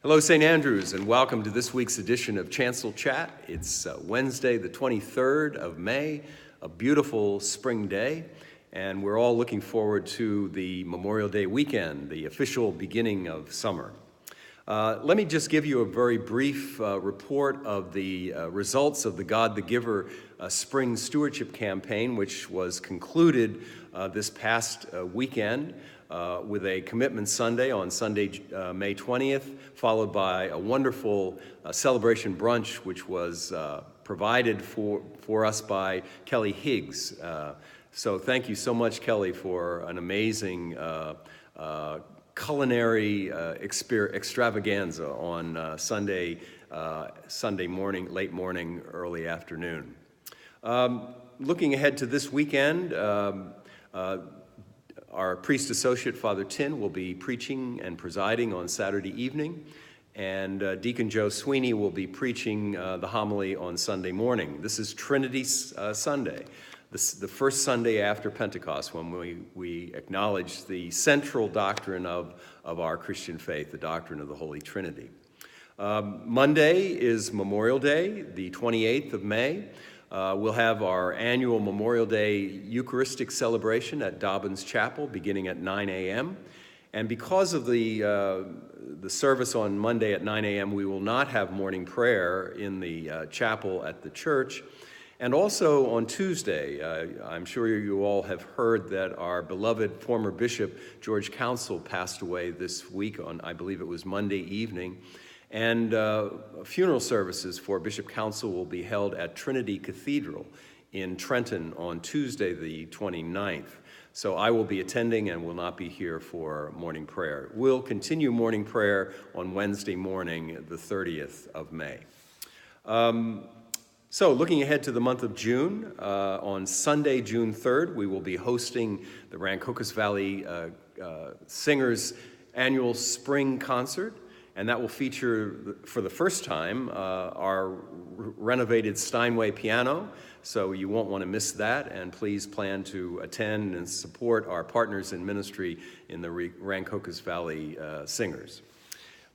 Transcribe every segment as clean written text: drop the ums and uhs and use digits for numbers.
Hello, St. Andrews, and welcome to this week's edition of Chancel Chat. It's Wednesday, the 23rd of May, a beautiful spring day, and we're all looking forward to the Memorial Day weekend, the official beginning of summer. Let me just give you a very brief report of the results of the God the Giver Spring Stewardship Campaign, which was concluded this past weekend. With a Commitment Sunday on Sunday, May 20th, followed by a wonderful celebration brunch, which was provided for us by Kelly Higgs. So thank you so much, Kelly, for an amazing culinary extravaganza on Sunday morning, late morning, early afternoon. Looking ahead to this weekend, our priest associate, Father Tin, will be preaching and presiding on Saturday evening, and Deacon Joe Sweeney will be preaching the homily on Sunday morning. This is Trinity Sunday, the first Sunday after Pentecost, when we acknowledge the central doctrine of our Christian faith, the doctrine of the Holy Trinity. Monday is Memorial Day, the 28th of May. We'll have our annual Memorial Day Eucharistic celebration at Dobbins Chapel beginning at 9 a.m. And because of the service on Monday at 9 a.m., we will not have morning prayer in the chapel at the church. And also on Tuesday, I'm sure you all have heard that our beloved former Bishop George Chancel passed away this week on, I believe it was Monday evening. And funeral services for Bishop Chancel will be held at Trinity Cathedral in Trenton on Tuesday, the 29th. So I will be attending and will not be here for morning prayer. We'll continue morning prayer on Wednesday morning, the 30th of May. So looking ahead to the month of June, on Sunday, June 3rd, we will be hosting the Rancocas Valley Singers annual spring concert. And that will feature, for the first time, our renovated Steinway piano. So you won't want to miss that, and please plan to attend and support our partners in ministry in the Rancocas Valley Singers.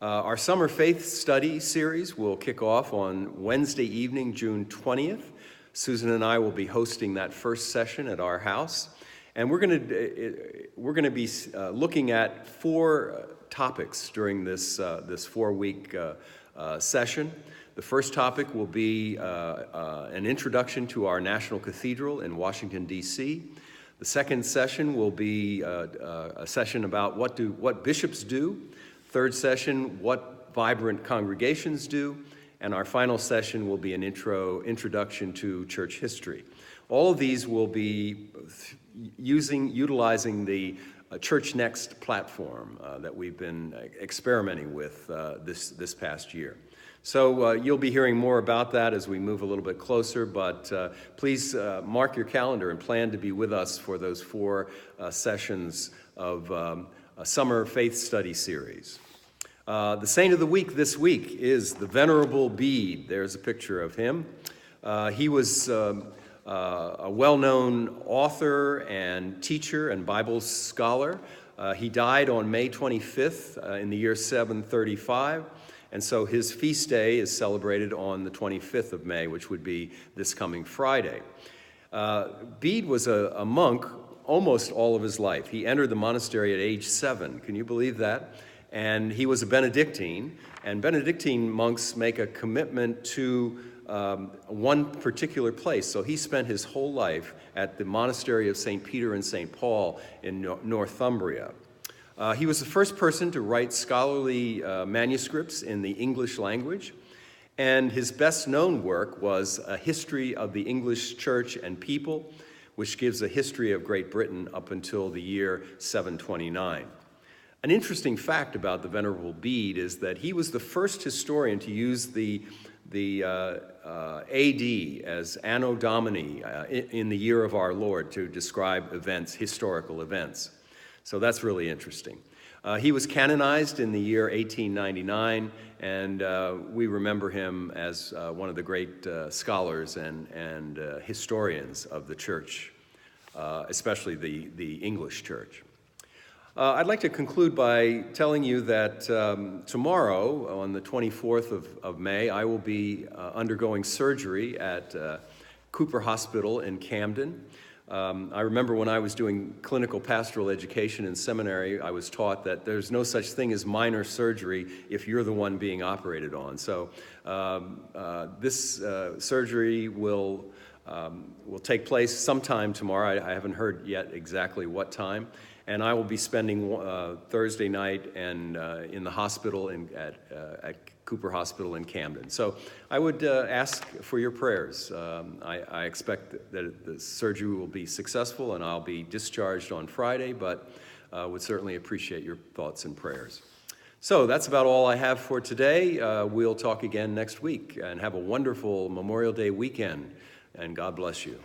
Our Summer Faith Study series will kick off on Wednesday evening, June 20th. Susan and I will be hosting that first session at our house. And we're going to be looking at four topics during this 4-week session. The first topic will be an introduction to our National Cathedral in Washington, D.C. The second session will be a session about what bishops do. Third session, what vibrant congregations do. And our final session will be an introduction to church history. All of these will be utilizing the Church Next platform that we've been experimenting with this past year. So you'll be hearing more about that as we move a little bit closer, but please mark your calendar and plan to be with us for those four sessions of a Summer Faith Study series. The Saint of the Week this week is the Venerable Bede. There's a picture of him. He was a well-known author and teacher and Bible scholar. He died on May 25th in the year 735, and so his feast day is celebrated on the 25th of May, which would be this coming Friday. Bede was a monk almost all of his life. He entered the monastery at age 7. Can you believe that? And he was a Benedictine, and Benedictine monks make a commitment to one particular place. So he spent his whole life at the monastery of St. Peter and St. Paul in Northumbria. He was the first person to write scholarly manuscripts in the English language, and his best-known work was A History of the English Church and People, which gives a history of Great Britain up until the year 729. An interesting fact about the Venerable Bede is that he was the first historian to use the AD as Anno Domini in the year of our Lord to describe events, historical events. So that's really interesting. He was canonized in the year 1899, and we remember him as one of the great scholars and historians of the church, especially the English church. I'd like to conclude by telling you that tomorrow, on the 24th of May, I will be undergoing surgery at Cooper Hospital in Camden. I remember when I was doing clinical pastoral education in seminary, I was taught that there's no such thing as minor surgery if you're the one being operated on. So this surgery will take place sometime tomorrow. I haven't heard yet exactly what time. And I will be spending Thursday night and in the hospital at Cooper Hospital in Camden. So I would ask for your prayers. I expect that the surgery will be successful and I'll be discharged on Friday, but would certainly appreciate your thoughts and prayers. So that's about all I have for today. We'll talk again next week, and have a wonderful Memorial Day weekend, and God bless you.